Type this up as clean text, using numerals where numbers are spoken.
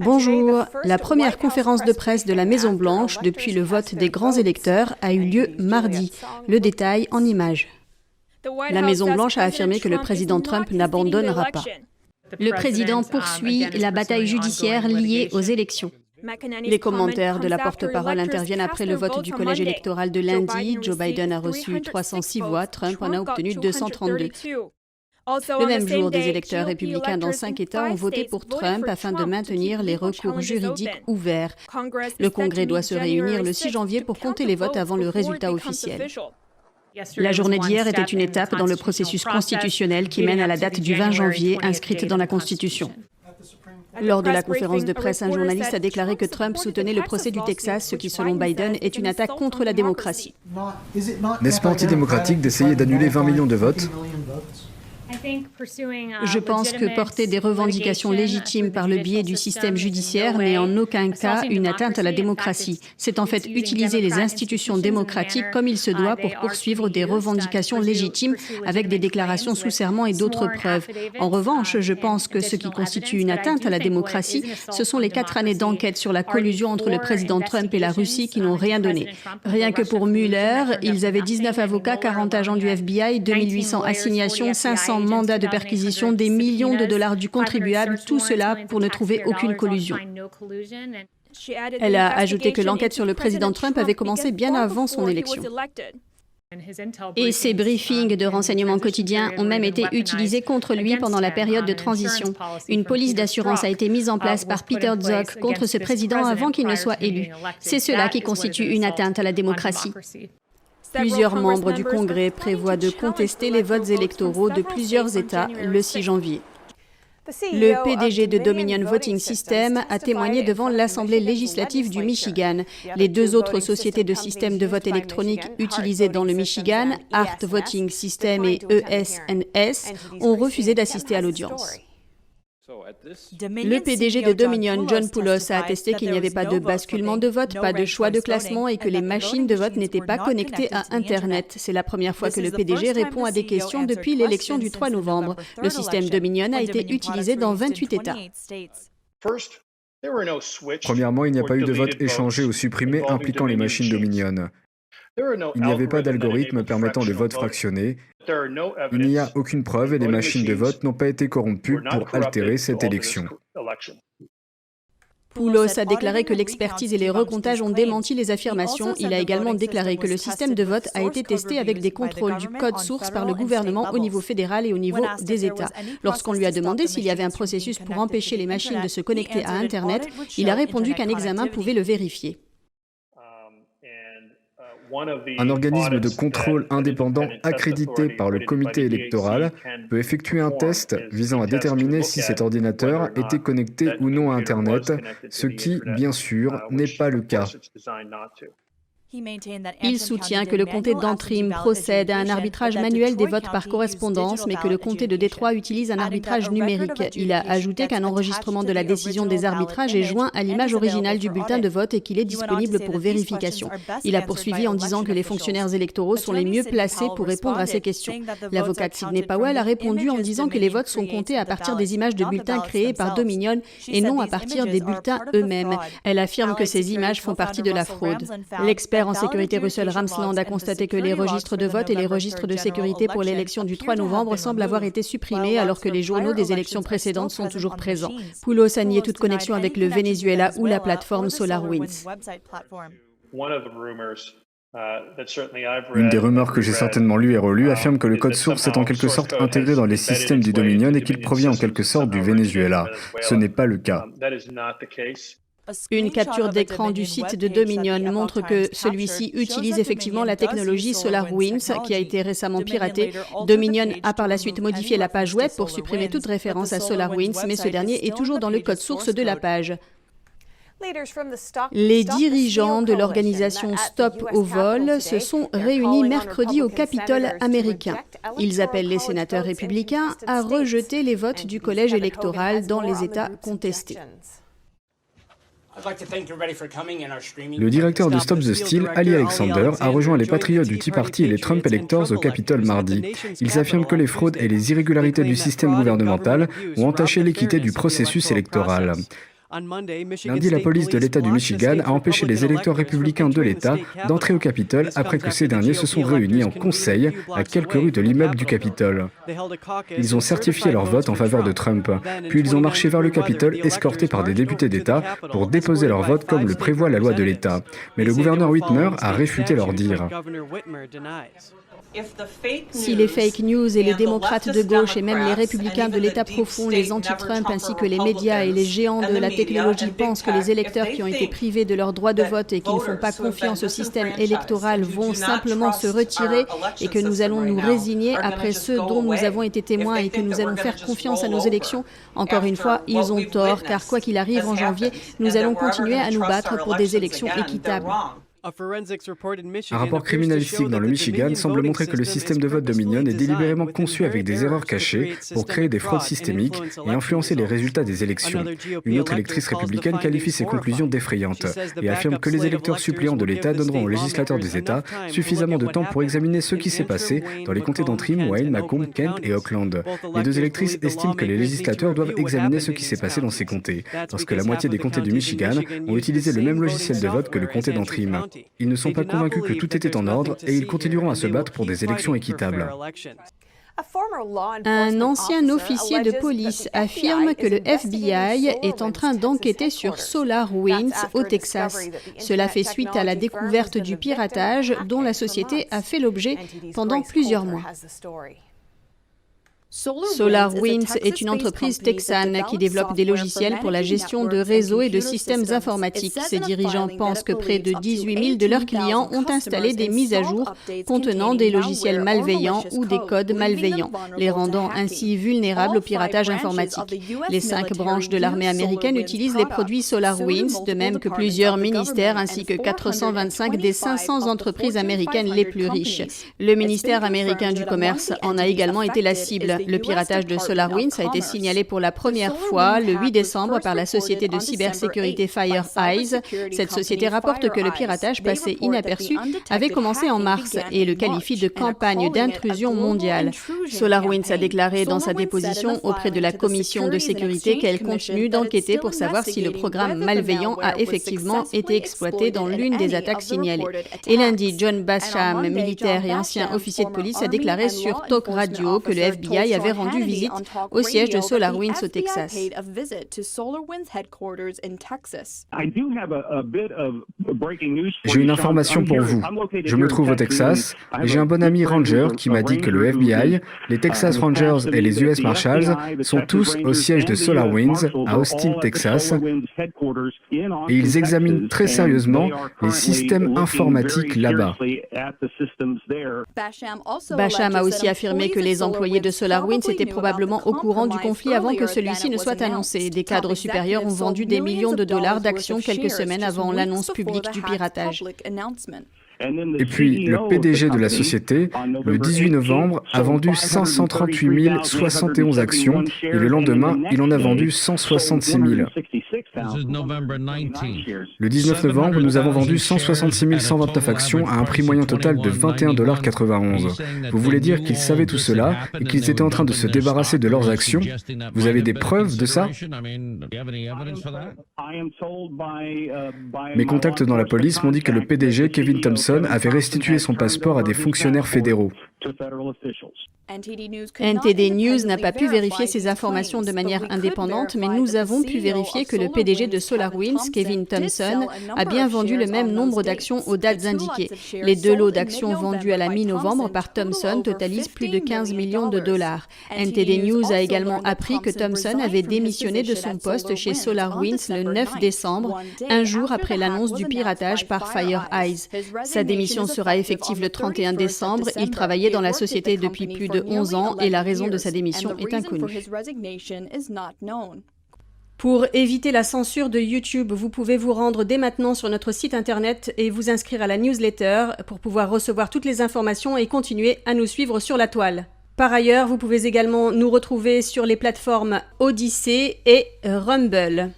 Bonjour. La première conférence de presse de la Maison-Blanche depuis le vote des grands électeurs a eu lieu mardi. Le détail en images. La Maison-Blanche a affirmé que le président Trump n'abandonnera pas. Le président poursuit la bataille judiciaire liée aux élections. Les commentaires de la porte-parole interviennent après le vote du collège électoral de lundi. Joe Biden a reçu 306 voix, Trump en a obtenu 232. Le même jour, des électeurs républicains dans 5 États ont voté pour Trump afin de maintenir les recours juridiques ouverts. Le Congrès doit se réunir le 6 janvier pour compter les votes avant le résultat officiel. La journée d'hier était une étape dans le processus constitutionnel qui mène à la date du 20 janvier inscrite dans la Constitution. Lors de la conférence de presse, un journaliste a déclaré que Trump soutenait le procès du Texas, ce qui, selon Biden, est une attaque contre la démocratie. N'est-ce pas antidémocratique d'essayer d'annuler 20 millions de votes ? Je pense que porter des revendications légitimes par le biais du système judiciaire n'est en aucun cas une atteinte à la démocratie. C'est en fait utiliser les institutions démocratiques comme il se doit pour poursuivre des revendications légitimes avec des déclarations sous serment et d'autres preuves. En revanche, je pense que ce qui constitue une atteinte à la démocratie, ce sont les 4 années d'enquête sur la collusion entre le président Trump et la Russie qui n'ont rien donné. Rien que pour Mueller, ils avaient 19 avocats, 40 agents du FBI, 2800 assignations, 500 mandats de perquisition, des millions de dollars du contribuable, tout cela pour ne trouver aucune collusion. Elle a ajouté que l'enquête sur le président Trump avait commencé bien avant son élection. Et ses briefings de renseignements quotidiens ont même été utilisés contre lui pendant la période de transition. Une police d'assurance a été mise en place par Peter Strzok contre ce président avant qu'il ne soit élu. C'est cela qui constitue une atteinte à la démocratie. Plusieurs membres du Congrès prévoient de contester les votes électoraux de plusieurs États le 6 janvier. Le PDG de Dominion Voting System a témoigné devant l'Assemblée législative du Michigan. Les 2 autres sociétés de systèmes de vote électronique utilisées dans le Michigan, Art Voting System et ES&S, ont refusé d'assister à l'audience. Le PDG de Dominion, John Poulos, a attesté qu'il n'y avait pas de basculement de vote, pas de choix de classement et que les machines de vote n'étaient pas connectées à Internet. C'est la première fois que le PDG répond à des questions depuis l'élection du 3 novembre. Le système Dominion a été utilisé dans 28 États. Premièrement, il n'y a pas eu de vote échangé ou supprimé impliquant les machines Dominion. Il n'y avait pas d'algorithme permettant le vote fractionné. Il n'y a aucune preuve et les machines de vote n'ont pas été corrompues pour altérer cette élection. Poulos a déclaré que l'expertise et les recomptages ont démenti les affirmations. Il a également déclaré que le système de vote a été testé avec des contrôles du code source par le gouvernement au niveau fédéral et au niveau des États. Lorsqu'on lui a demandé s'il y avait un processus pour empêcher les machines de se connecter à Internet, il a répondu qu'un examen pouvait le vérifier. Un organisme de contrôle indépendant accrédité par le comité électoral peut effectuer un test visant à déterminer si cet ordinateur était connecté ou non à Internet, ce qui, bien sûr, n'est pas le cas. Il soutient que le comté d'Antrim procède à un arbitrage manuel des votes par correspondance, mais que le comté de Détroit utilise un arbitrage numérique. Il a ajouté qu'un enregistrement de la décision des arbitrages est joint à l'image originale du bulletin de vote et qu'il est disponible pour vérification. Il a poursuivi en disant que les fonctionnaires électoraux sont les mieux placés pour répondre à ces questions. L'avocate Sidney Powell a répondu en disant que les votes sont comptés à partir des images de bulletins créées par Dominion et non à partir des bulletins eux-mêmes. Elle affirme que ces images font partie de la fraude. L'expert en sécurité Russell Ramsland a constaté que les registres de vote et les registres de sécurité pour l'élection du 3 novembre semblent avoir été supprimés alors que les journaux des élections précédentes sont toujours présents. Poulos a nié toute connexion avec le Venezuela ou la plateforme SolarWinds. Une des rumeurs que j'ai certainement lues et relues affirme que le code source est en quelque sorte intégré dans les systèmes du Dominion et qu'il provient en quelque sorte du Venezuela. Ce n'est pas le cas. Une capture d'écran du site de Dominion montre que celui-ci utilise effectivement la technologie SolarWinds qui a été récemment piratée. Dominion a par la suite modifié la page web pour supprimer toute référence à SolarWinds, mais ce dernier est toujours dans le code source de la page. Les dirigeants de l'organisation Stop au vol se sont réunis mercredi au Capitole américain. Ils appellent les sénateurs républicains à rejeter les votes du collège électoral dans les États contestés. Le directeur de Stop the Steal, Ali Alexander, a rejoint les patriotes du Tea Party et les Trump Electors au Capitole mardi. Ils affirment que les fraudes et les irrégularités du système gouvernemental ont entaché l'équité du processus électoral. Lundi, la police de l'État du Michigan a empêché les électeurs républicains de l'État d'entrer au Capitole après que ces derniers se sont réunis en conseil à quelques rues de l'immeuble du Capitole. Ils ont certifié leur vote en faveur de Trump, puis ils ont marché vers le Capitole escortés par des députés d'État pour déposer leur vote comme le prévoit la loi de l'État. Mais le gouverneur Whitmer a réfuté leur dire. Si les fake news et les démocrates de gauche et même les républicains de l'État profond, les anti-Trump ainsi que les médias et les géants de la technologie pensent que les électeurs qui ont été privés de leur droit de vote et qui ne font pas confiance au système électoral vont simplement se retirer et que nous allons nous résigner après ceux dont nous avons été témoins et que nous allons faire confiance à nos élections, encore une fois, ils ont tort car quoi qu'il arrive en janvier, nous allons continuer à nous battre pour des élections équitables. Un rapport criminalistique dans le Michigan semble montrer que le système de vote Dominion est délibérément conçu avec des erreurs cachées pour créer des fraudes systémiques et influencer les résultats des élections. Une autre électrice républicaine qualifie ces conclusions d'effrayantes et affirme que les électeurs suppléants de l'État donneront aux législateurs des États suffisamment de temps pour examiner ce qui s'est passé dans les comtés d'Antrim, Wayne, Macomb, Kent et Oakland. Les deux électrices estiment que les législateurs doivent examiner ce qui s'est passé dans ces comtés, parce que la moitié des comtés du Michigan ont utilisé le même logiciel de vote que le comté d'Antrim. Ils ne sont pas convaincus que tout était en ordre et ils continueront à se battre pour des élections équitables. Un ancien officier de police affirme que le FBI est en train d'enquêter sur SolarWinds au Texas. Cela fait suite à la découverte du piratage dont la société a fait l'objet pendant plusieurs mois. SolarWinds est une entreprise texane qui développe des logiciels pour la gestion de réseaux et de systèmes informatiques. Ses dirigeants pensent que près de 18 000 de leurs clients ont installé des mises à jour contenant des logiciels malveillants ou des codes malveillants, les rendant ainsi vulnérables au piratage informatique. Les 5 branches de l'armée américaine utilisent les produits SolarWinds, de même que plusieurs ministères ainsi que 425 des 500 entreprises américaines les plus riches. Le ministère américain du Commerce en a également été la cible. Le piratage de SolarWinds a été signalé pour la première fois le 8 décembre par la société de cybersécurité FireEye. Cette société rapporte que le piratage passé inaperçu avait commencé en mars et le qualifie de campagne d'intrusion mondiale. SolarWinds a déclaré dans sa déposition auprès de la commission de sécurité qu'elle continue d'enquêter pour savoir si le programme malveillant a effectivement été exploité dans l'une des attaques signalées. Et lundi, John Basham, militaire et ancien officier de police, a déclaré sur Talk Radio que le FBI avait rendu visite au siège de SolarWinds au Texas. J'ai une information pour vous. Je me trouve au Texas et j'ai un bon ami ranger qui m'a dit que le FBI, les Texas Rangers et les US Marshals sont tous au siège de SolarWinds à Austin, Texas, et ils examinent très sérieusement les systèmes informatiques là-bas. Basham a aussi affirmé que les employés de SolarWinds étaient probablement au courant du conflit avant que celui-ci ne soit annoncé. Des cadres supérieurs ont vendu des millions de dollars d'actions quelques semaines avant l'annonce publique du piratage. Et puis, le PDG de la société, le 18 novembre, a vendu 538 071 actions et le lendemain, il en a vendu 166 000. Le 19 novembre, nous avons vendu 166 129 actions à un prix moyen total de 21,91 $. Vous voulez dire qu'ils savaient tout cela et qu'ils étaient en train de se débarrasser de leurs actions? Vous avez des preuves de ça? Mes contacts dans la police m'ont dit que le PDG, Kevin Thompson, avait restitué son passeport à des fonctionnaires fédéraux. NTD News n'a pas pu vérifier ces informations de manière indépendante, mais nous avons pu vérifier que le PDG de SolarWinds, Kevin Thompson, a bien vendu le même nombre d'actions aux dates indiquées. Les 2 lots d'actions vendus à la mi-novembre par Thompson totalisent plus de 15 millions de dollars. NTD News a également appris que Thompson avait démissionné de son poste chez SolarWinds le 9 décembre, un jour après l'annonce du piratage par FireEye. Sa démission sera effective le 31 décembre. Il travaillait dans la société depuis plus de 11 ans et la raison de sa démission est inconnue. Pour éviter la censure de YouTube, vous pouvez vous rendre dès maintenant sur notre site internet et vous inscrire à la newsletter pour pouvoir recevoir toutes les informations et continuer à nous suivre sur la toile. Par ailleurs, vous pouvez également nous retrouver sur les plateformes Odyssey et Rumble.